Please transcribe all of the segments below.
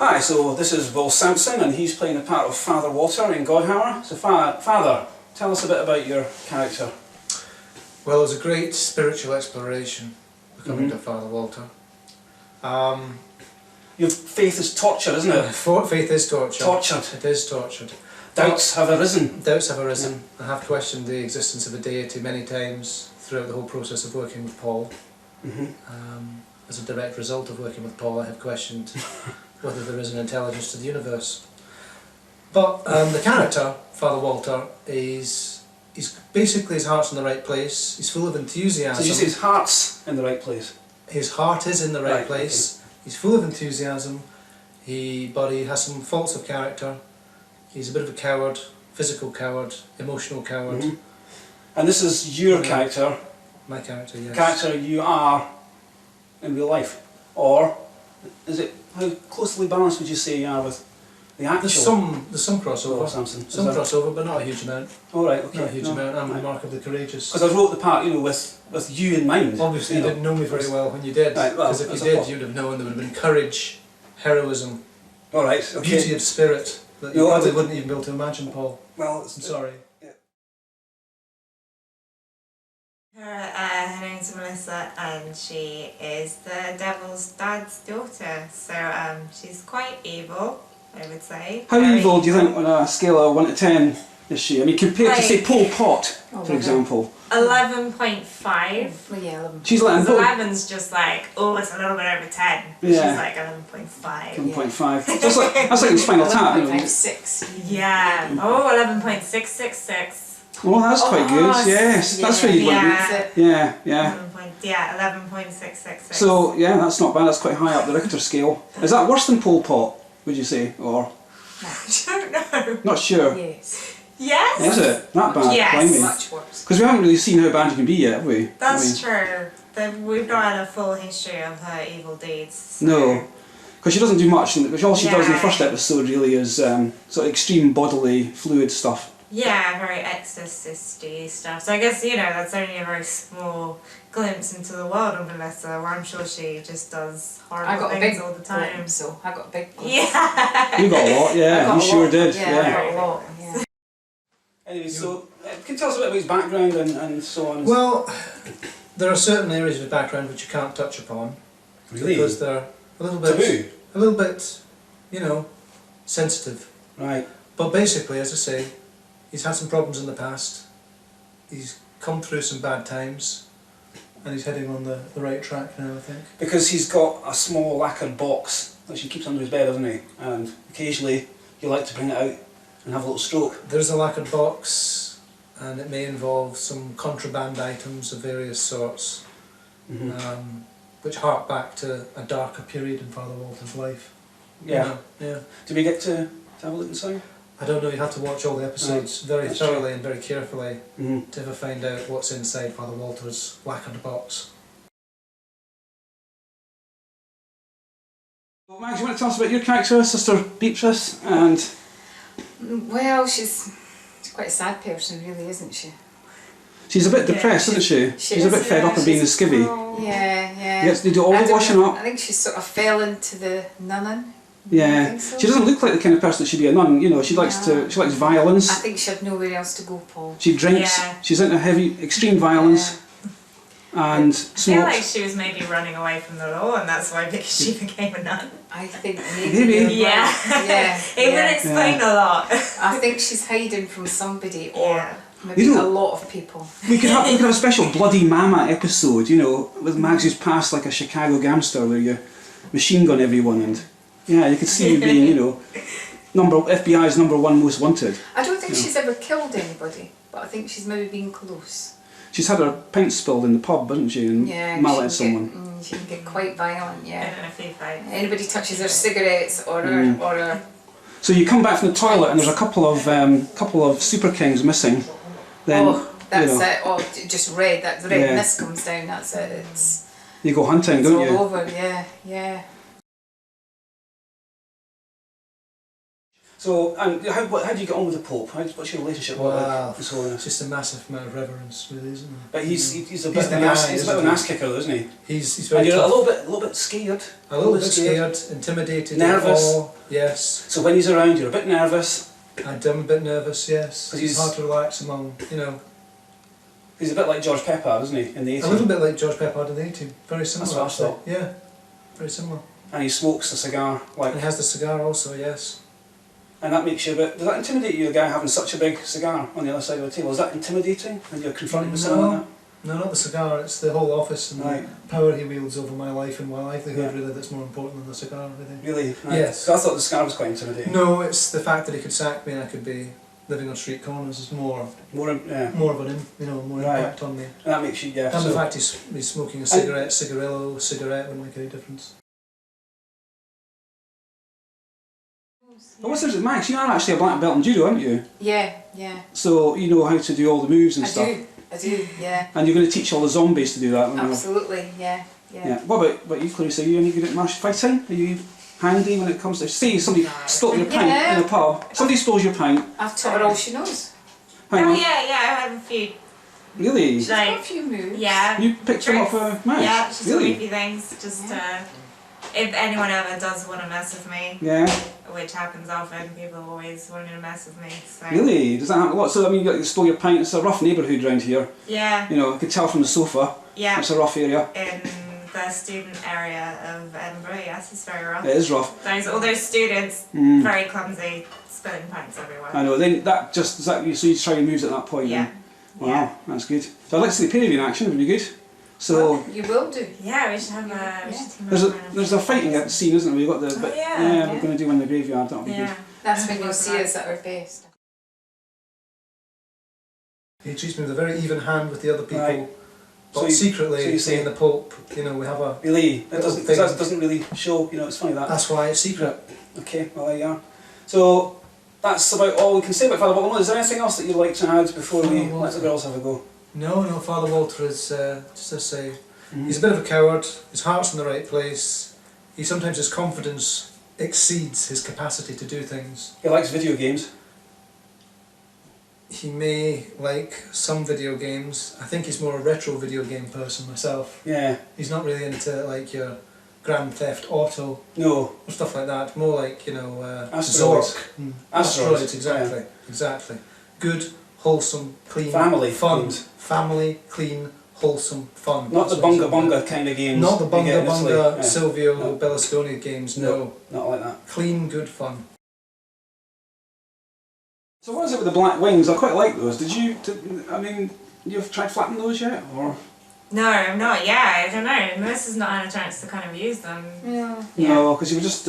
Hi, so this is Will Sampson and he's playing the part of Father Walter in Godhammer. So Father, tell us a bit about your character. Well, it was a great spiritual exploration becoming to Father Walter. Your faith is torture, isn't it? Faith is torture. Tortured. It is tortured. Doubts have arisen. Doubts have arisen. Yeah. I have questioned the existence of a deity many times throughout the whole process of working with Paul. As a direct result of working with Paul, I have questioned whether there is an intelligence to the universe. But the character, Father Walter, he's basically, his heart's in the right place. He's full of enthusiasm. So you say his heart's in the right place? His heart is in the right place. Okay. He's full of enthusiasm, but he has some faults of character. He's a bit of a coward, physical coward, emotional coward. And this is your character? My character, yes. Character you are in real life? Or is it, how closely balanced would you say you are with the actual? There's some crossover. Samson. Some crossover, but not a huge amount. Oh right, okay. Not a huge amount. I'm remarkably courageous. Because I wrote the part, you know, with you in mind. Obviously you didn't know me very well when you did, because if you did, you'd have known there would have been courage, heroism, beauty of spirit that you probably wouldn't even be able to imagine, Paul. Well, I'm sorry. Her name's Melissa and she is the devil's dad's daughter, so she's quite evil, I would say. How evil do you think on a scale of 1 to 10 is she? I mean, compared to say Pol Pot, for example. 11.5. Well, yeah, 11. She's like 11's just like, oh, it's a little bit over 10. Yeah. She's like 11.5. 11.5. That's like in Spinal Tap. 11.56. Yeah. Oh, 11.666. Oh, that's quite good. Yes, that's where you'd want to be. Yeah, yeah. 11.666. So yeah, that's not bad. That's quite high up the Richter scale. Is that worse than Pol Pot, would you say, or? I don't know. Not sure. Yes. Yes. Is it that bad? Yes. Much worse. Because we haven't really seen how bad you can be yet, have we? That's true. We've not had a full history of her evil deeds. So. No. Because she doesn't do much, and all she does in the first episode really is sort of extreme bodily fluid stuff. Yeah, very exorcist-y stuff. So I guess, you know, that's only a very small glimpse into the world of Melissa, where I'm sure she just does horrible things all the time. Glimpse, so I got a big glimpse. Yeah. You got a lot, yeah. You sure did. Yeah, I got a lot. Yeah. Anyway, so can you tell us a bit about his background and so on? Well, there are certain areas of his background which you can't touch upon. Really? Because they're a little bit taboo. A little bit, you know, sensitive. Right. But basically, as I say, he's had some problems in the past. He's come through some bad times, and he's heading on the right track now, I think. Because he's got a small lacquered box which he keeps under his bed, doesn't he? And occasionally you like to bring it out and have a little stroke. There's a lacquered box, and it may involve some contraband items of various sorts, which hark back to a darker period in Father Walter's life. Yeah. Yeah. Do we get to have a look inside? I don't know, you have to watch all the episodes very thoroughly and very carefully to ever find out what's inside Father Walter's lacquered box. Well, Max, you want to tell us about your character, Sister Beatrice, and... Well, she's quite a sad person, really, isn't she? She's a bit depressed, isn't she? She's a bit fed up of being a skivvy. Yeah, yeah. She gets to do all the washing up. I think she sort of fell into the nunning. Yeah, So. she doesn't look like the kind of person that should be a nun. You know, she likes violence. I think she had nowhere else to go, Paul. She drinks. Yeah. She's into extreme violence, and smokes. I feel like she was maybe running away from the law, and that's why she became a nun. I think maybe. Yeah. Yeah. It would explain a lot. I think she's hiding from somebody, or maybe you know, a lot of people. We could have a special Bloody Mama episode, you know, with Max who's passed like a Chicago gangster where you machine gun everyone and. Yeah, you could see you being, you know, FBI's #1 most wanted. I don't think she's ever killed anybody, but I think she's maybe been close. She's had her pint spilled in the pub, hasn't she, and malleted someone. She can get quite violent, yeah. In a few fights. Anybody touches her cigarettes or her... So you come back from the toilet and there's a couple of Super Kings missing. Then, that's it. Oh, just red. That red mist comes down. That's it. You go hunting, don't you? It's all over. Yeah, yeah. So, and how do you get on with the Pope? What's your relationship with His Holiness? It's just a massive amount of reverence, really, isn't it? But he's a bit of an ass kicker, isn't he? He's very and you're tough. a little bit scared. A little bit scared, intimidated, nervous. Yes. So when he's around, you're a bit nervous. I'm a bit nervous, yes. It's hard to relax among, you know. He's a bit like George Peppard, isn't he, in the 80s? A little bit like George Peppard in the 80s. Very similar. That's what I thought. Yeah, very similar. And he smokes a cigar. Like. And he has the cigar also, yes. And that makes you a bit... Does that intimidate you, a guy having such a big cigar on the other side of the table? Is that intimidating when you're confronted with someone like that? No, not the cigar, it's the whole office and the power he wields over my life and my livelihood, really, that's more important than the cigar, really. Really? Right. Yes. So I thought the cigar was quite intimidating. No, it's the fact that he could sack me and I could be living on street corners is more of an impact on me. And that makes you, And the fact he's smoking a cigarette wouldn't make any difference. But what's interesting, Max, you are actually a black belt in judo, aren't you? Yeah. So you know how to do all the moves and stuff. I do, yeah. And you're going to teach all the zombies to do that. Absolutely, yeah. What about you, Clarissa? Are you any good at martial fighting? Are you handy when it comes to... Say somebody stole your pint in a pub. Somebody stole your pint. I've taught her all she knows. Hang on. Yeah, I have a few. Really? She's got a few moves. Yeah. You picked them up for Max? Yeah, she's really? taught me a few things. Just if anyone ever does want to mess with me, which happens often, people always want to mess with me. So. Really? Does that happen a lot? So I mean, you stole your pint. It's a rough neighbourhood around here. Yeah. You know, I could tell from the sofa. Yeah. It's a rough area. In the student area of Edinburgh, yes, it's very rough. It is rough. All those students, very clumsy, spilling pints everywhere. I know. Then so you try your moves at that point. Yeah. Then? Wow, that's good. So I'd like to see the pair of you in action. It would be good. So well, you will do. Yeah, we should have a. There's a fighting scene, isn't there? We've got the. We're going to do one in the graveyard. That'll be good. That's when you'll see us at our best. He treats me with a very even hand with the other people. Right. But secretly, saying the Pope, you know, we have a... Really? That doesn't really show, you know, it's funny that. That's why it's secret. Okay, well there you are. So, that's about all we can say about Father Walter. Is there anything else that you'd like to add before we let the girls have a go? No, Father Walter is, just to say, he's a bit of a coward, his heart's in the right place, sometimes his confidence exceeds his capacity to do things. He likes video games. He may like some video games. I think he's more a retro video game person myself. Yeah. He's not really into like your Grand Theft Auto. No. Or stuff like that. More like, you know, Asteroids. Zork. Asteroids, exactly. Exactly. Good, wholesome, clean, fun. Family, clean, wholesome, fun. Not the bunga bunga kind of games. Not the bunga bunga Silvio Berlusconi games, no. Not like that. Clean, good fun. So what is it with the black wings? I quite like those. You've tried flapping those yet? Or? No, I'm not. Yeah, I don't know. Melissa's not had a chance to kind of use them. Yeah. No, because you were just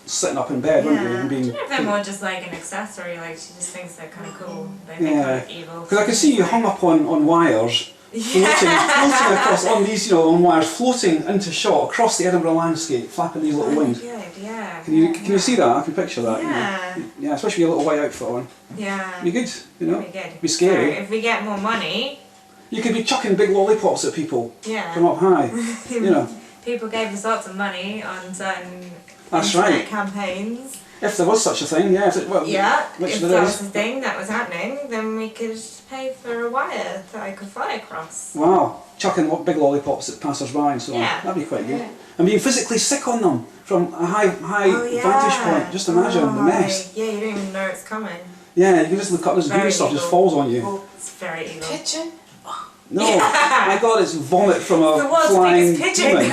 sitting up in bed, weren't you? And I don't know if they're more just like an accessory, like she just thinks they're kind of cool. They think they're evil. Because I could see you hung up on wires, floating across, on these, on wires, floating into shot across the Edinburgh landscape, flapping these little wings. Good, yeah. Can you see that? I can picture that. Yeah. Yeah, especially with a little white outfit on. Yeah. Be good, Be good. Be scary. So if we get more money... You could be chucking big lollipops at people from up high, People gave us lots of money on certain campaigns. If there was such a thing, if there was a thing that was happening, then we could pay for a wire that I could fly across. Wow, chucking big lollipops at passers-by and so on. That'd be quite good. And being physically sick on them from a high vantage point. Just imagine the mess. Yeah, you don't even know it's coming. Yeah, you can just look up, this green stuff just falls on you. Oh, it's very evil. Pigeon? No, my God, it's vomit from a flying biggest pigeon.